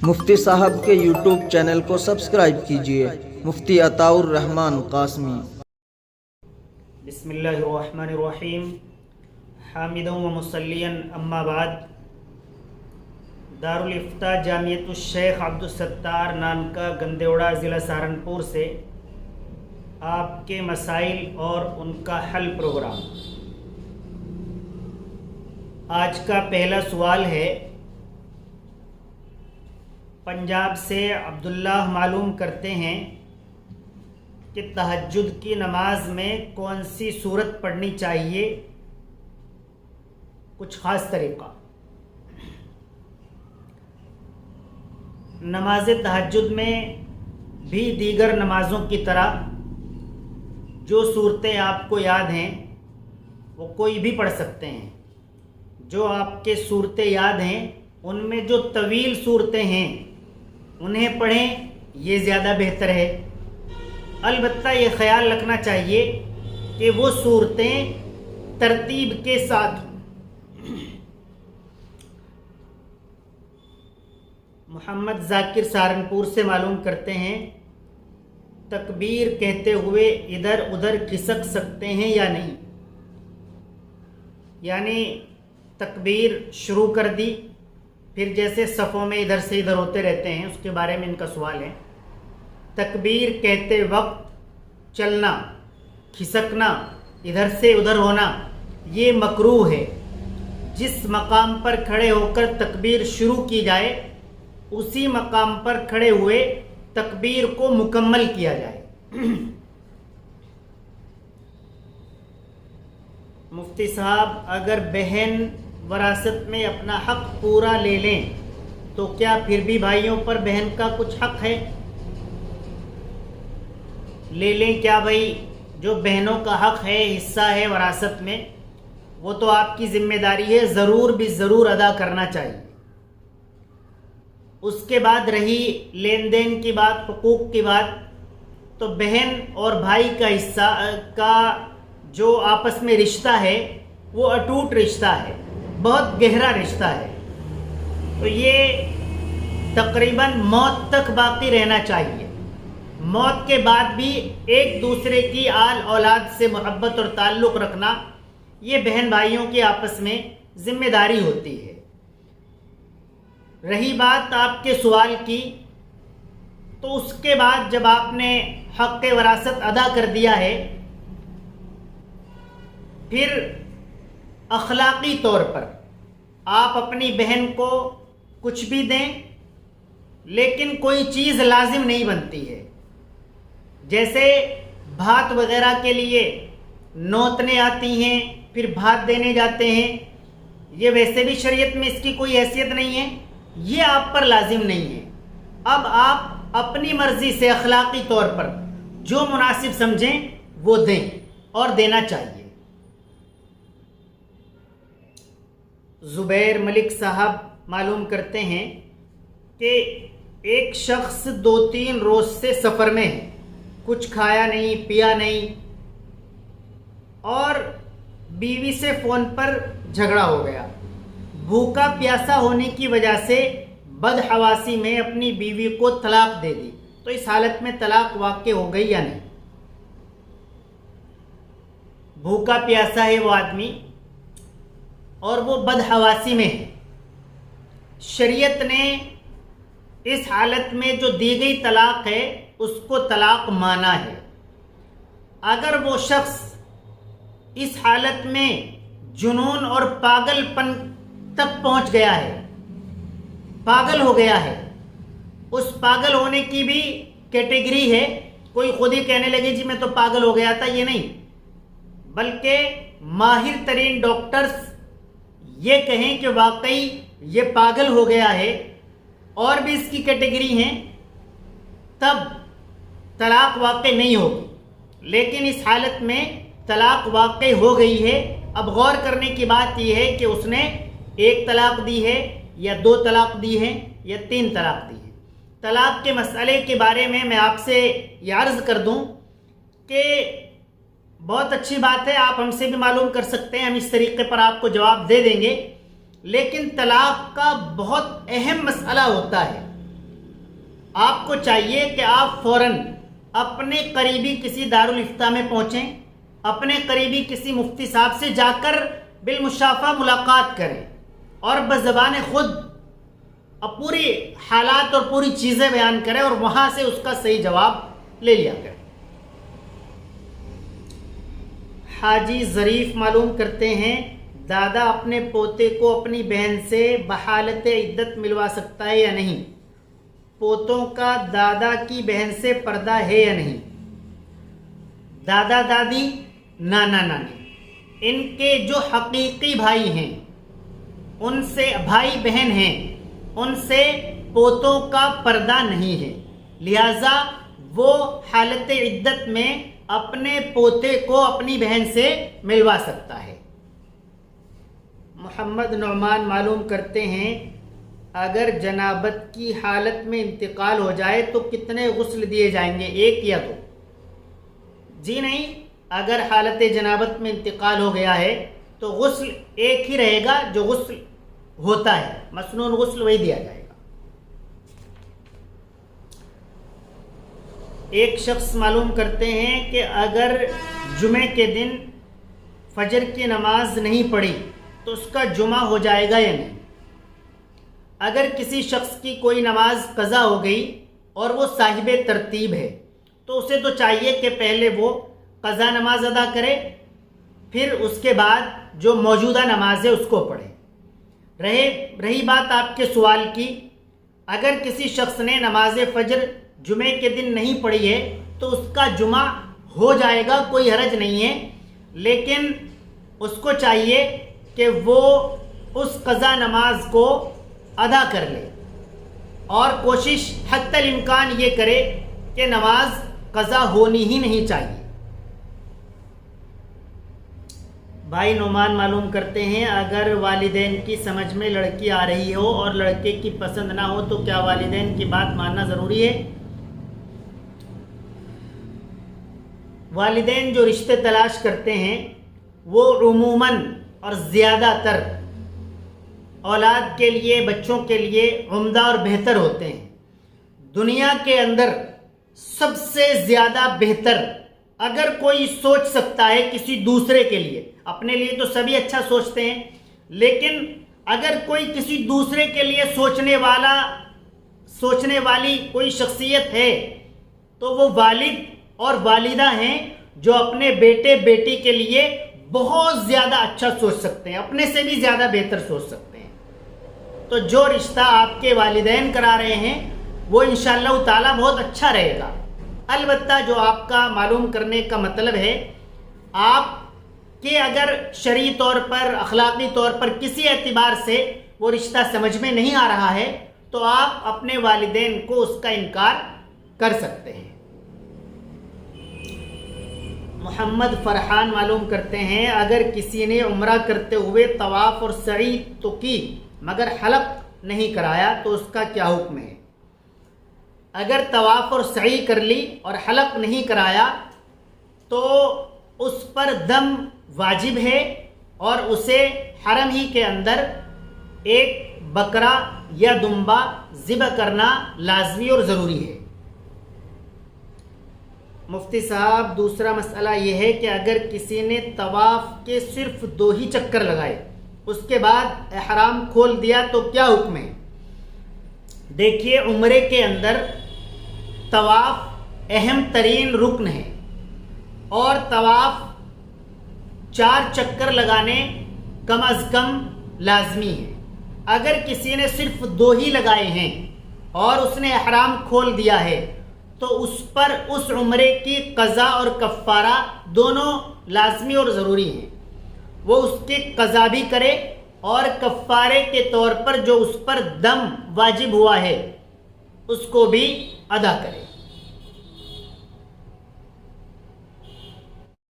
مفتی صاحب کے YouTube channel کو سبسکرائب کیجیے، مفتی عطاء الرحمن قاسمی۔ بسم اللہ الرحمن الرحیم، حامدا و مصلیا اما بعد۔ دارالافتاء جامعۃ الشیخ عبدالستار نانکا گندیوڑا ضلع سہارنپور سے آپ کے مسائل اور ان کا حل پروگرام۔ آج کا پہلا سوال ہے، پنجاب سے عبداللہ معلوم کرتے ہیں کہ تہجد کی نماز میں کون سی سورت پڑھنی چاہیے، کچھ خاص طریقہ۔ نماز تہجد میں بھی دیگر نمازوں کی طرح جو صورتیں آپ کو یاد ہیں وہ کوئی بھی پڑھ سکتے ہیں۔ جو آپ کے صورتیں یاد ہیں ان میں جو طویل صورتیں ہیں انہیں پڑھیں، یہ زیادہ بہتر ہے۔ البتہ یہ خیال رکھنا چاہیے کہ وہ صورتیں ترتیب کے ساتھ ہوں۔ محمد ذاکر سہارنپور سے معلوم کرتے ہیں، تکبیر کہتے ہوئے ادھر ادھر کھسک سکتے ہیں یا نہیں؟ یعنی تکبیر شروع کر دی، پھر جیسے صفوں میں ادھر سے ادھر ہوتے رہتے ہیں، اس کے بارے میں ان کا سوال ہے۔ تکبیر کہتے وقت چلنا، کھسکنا، ادھر سے ادھر ہونا یہ مکروہ ہے۔ جس مقام پر کھڑے ہو کر تکبیر شروع کی جائے اسی مقام پر کھڑے ہوئے تکبیر کو مکمل کیا جائے۔ مفتی صاحب، اگر بہن وراثت میں اپنا حق پورا لے لیں تو کیا پھر بھی بھائیوں پر بہن کا کچھ حق ہے؟ لے لیں کیا بھائی؟ جو بہنوں کا حق ہے، حصہ ہے وراثت میں، وہ تو آپ کی ذمہ داری ہے، ضرور بھی ضرور ادا کرنا چاہیے۔ اس کے بعد رہی لین دین کی بات، حقوق کی بات، تو بہن اور بھائی کا حصہ کا جو آپس میں رشتہ ہے وہ اٹوٹ رشتہ ہے، بہت گہرا رشتہ ہے، تو یہ تقریباً موت تک باقی رہنا چاہیے۔ موت کے بعد بھی ایک دوسرے کی آل اولاد سے محبت اور تعلق رکھنا یہ بہن بھائیوں کے آپس میں ذمہ داری ہوتی ہے۔ رہی بات آپ کے سوال کی، تو اس کے بعد جب آپ نے حق وراثت ادا کر دیا ہے، پھر اخلاقی طور پر آپ اپنی بہن کو کچھ بھی دیں، لیکن کوئی چیز لازم نہیں بنتی ہے۔ جیسے بھات وغیرہ کے لیے نوتنے آتی ہیں، پھر بھات دینے جاتے ہیں، یہ ویسے بھی شریعت میں اس کی کوئی حیثیت نہیں ہے، یہ آپ پر لازم نہیں ہے۔ اب آپ اپنی مرضی سے اخلاقی طور پر جو مناسب سمجھیں وہ دیں، اور دینا چاہیے۔ زبیر ملک صاحب معلوم کرتے ہیں کہ ایک شخص 2-3 روز سے سفر میں ہے، کچھ کھایا نہیں، پیا نہیں، اور بیوی سے فون پر جھگڑا ہو گیا۔ بھوکا پیاسا ہونے کی وجہ سے بدحواسی میں اپنی بیوی کو طلاق دے دی، تو اس حالت میں طلاق واقع ہو گئی یا نہیں؟ بھوکا پیاسا ہے وہ آدمی اور وہ بدحواسی میں ہے، شریعت نے اس حالت میں جو دی گئی طلاق ہے اس کو طلاق مانا ہے۔ اگر وہ شخص اس حالت میں جنون اور پاگل پن تک پہنچ گیا ہے، پاگل ہو گیا ہے، اس پاگل ہونے کی بھی کیٹیگری ہے۔ کوئی خود ہی کہنے لگے جی میں تو پاگل ہو گیا تھا، یہ نہیں، بلکہ ماہر ترین ڈاکٹرز یہ کہیں کہ واقعی یہ پاگل ہو گیا ہے، اور بھی اس کی کیٹیگری ہیں، تب طلاق واقع نہیں ہوگی۔ لیکن اس حالت میں طلاق واقع ہو گئی ہے۔ اب غور کرنے کی بات یہ ہے کہ اس نے 1 طلاق دی ہے یا 2 طلاق دی ہے یا 3 طلاق دی ہے۔ طلاق کے مسئلے کے بارے میں آپ سے یہ عرض کر دوں کہ بہت اچھی بات ہے، آپ ہم سے بھی معلوم کر سکتے ہیں، ہم اس طریقے پر آپ کو جواب دے دیں گے، لیکن طلاق کا بہت اہم مسئلہ ہوتا ہے آپ کو چاہیے کہ آپ فوراً اپنے قریبی کسی دارالافتاء میں پہنچیں، اپنے قریبی کسی مفتی صاحب سے جا کر بالمشافہ ملاقات کریں اور بزبان خود پوری حالات اور پوری چیزیں بیان کریں اور وہاں سے اس کا صحیح جواب لے لیا کریں۔ حاجی ظریف معلوم کرتے ہیں دادا اپنے پوتے کو اپنی بہن سے بحالت عدت ملوا سکتا ہے یا نہیں؟ پوتوں کا دادا کی بہن سے پردہ ہے یا نہیں؟ دادا دادی نانا نانی ان کے جو حقیقی بھائی ہیں، ان سے بھائی بہن ہیں، ان سے پوتوں کا پردہ نہیں ہے، لہذا وہ حالت عدت میں اپنے پوتے کو اپنی بہن سے ملوا سکتا ہے۔ محمد نعمان معلوم کرتے ہیں اگر جنابت کی حالت میں انتقال ہو جائے تو کتنے غسل دیے جائیں گے، ایک یا دو؟ جی نہیں، اگر حالت جنابت میں انتقال ہو گیا ہے تو غسل ایک ہی رہے گا، جو غسل ہوتا ہے مسنون غسل وہی دیا جائے گا۔ ایک شخص معلوم کرتے ہیں کہ اگر جمعے کے دن فجر کی نماز نہیں پڑھی تو اس کا جمعہ ہو جائے گا یا نہیں؟ اگر کسی شخص کی کوئی نماز قضا ہو گئی اور وہ صاحب ترتیب ہے تو اسے تو چاہیے کہ پہلے وہ قضا نماز ادا کرے، پھر اس کے بعد جو موجودہ نماز ہے اس کو پڑھے۔ رہی بات آپ کے سوال کی، اگر کسی شخص نے نماز فجر جمعے کے دن نہیں پڑھی ہے تو اس کا جمعہ ہو جائے گا، کوئی حرج نہیں ہے، لیکن اس کو چاہیے کہ وہ اس قضا نماز کو ادا کر لے اور کوشش حتی الامکان یہ کرے کہ نماز قضا ہونی ہی نہیں چاہیے۔ بھائی نعمان معلوم کرتے ہیں اگر والدین کی سمجھ میں لڑکی آ رہی ہو اور لڑکے کی پسند نہ ہو تو کیا والدین کی بات ماننا ضروری ہے؟ والدین جو رشتے تلاش کرتے ہیں وہ عموماً اور زیادہ تر اولاد کے لیے، بچوں کے لیے عمدہ اور بہتر ہوتے ہیں۔ دنیا کے اندر سب سے زیادہ بہتر اگر کوئی سوچ سکتا ہے کسی دوسرے کے لیے، اپنے لیے تو سبھی اچھا سوچتے ہیں، لیکن اگر کوئی کسی دوسرے کے لیے سوچنے والی کوئی شخصیت ہے تو وہ والد اور والدہ ہیں، جو اپنے بیٹے بیٹی کے لیے بہت زیادہ اچھا سوچ سکتے ہیں، اپنے سے بھی زیادہ بہتر سوچ سکتے ہیں۔ تو جو رشتہ آپ کے والدین کرا رہے ہیں وہ انشاءاللہ تعالی بہت اچھا رہے گا۔ البتہ جو آپ کا معلوم کرنے کا مطلب ہے، آپ کے اگر شرعی طور پر، اخلاقی طور پر کسی اعتبار سے وہ رشتہ سمجھ میں نہیں آ رہا ہے تو آپ اپنے والدین کو اس کا انکار کر سکتے ہیں۔ محمد فرحان معلوم کرتے ہیں اگر کسی نے عمرہ کرتے ہوئے طواف اور سعی تو کی مگر حلق نہیں کرایا تو اس کا کیا حکم ہے؟ اگر طواف اور سعی کر لی اور حلق نہیں کرایا تو اس پر دم واجب ہے اور اسے حرم ہی کے اندر ایک بکرا یا دمبا ذبح کرنا لازمی اور ضروری ہے۔ مفتی صاحب دوسرا مسئلہ یہ ہے کہ اگر کسی نے طواف کے صرف 2 ہی چکر لگائے اس کے بعد احرام کھول دیا تو کیا حکم ہے؟ دیکھیے عمرے کے اندر طواف اہم ترین رکن ہے اور طواف 4 چکر لگانے کم از کم لازمی ہے۔ اگر کسی نے صرف 2 ہی لگائے ہیں اور اس نے احرام کھول دیا ہے تو اس پر اس عمرے کی قضا اور کفارہ دونوں لازمی اور ضروری ہیں۔ وہ اس کی قضا بھی کرے اور کفارے کے طور پر جو اس پر دم واجب ہوا ہے اس کو بھی ادا کرے۔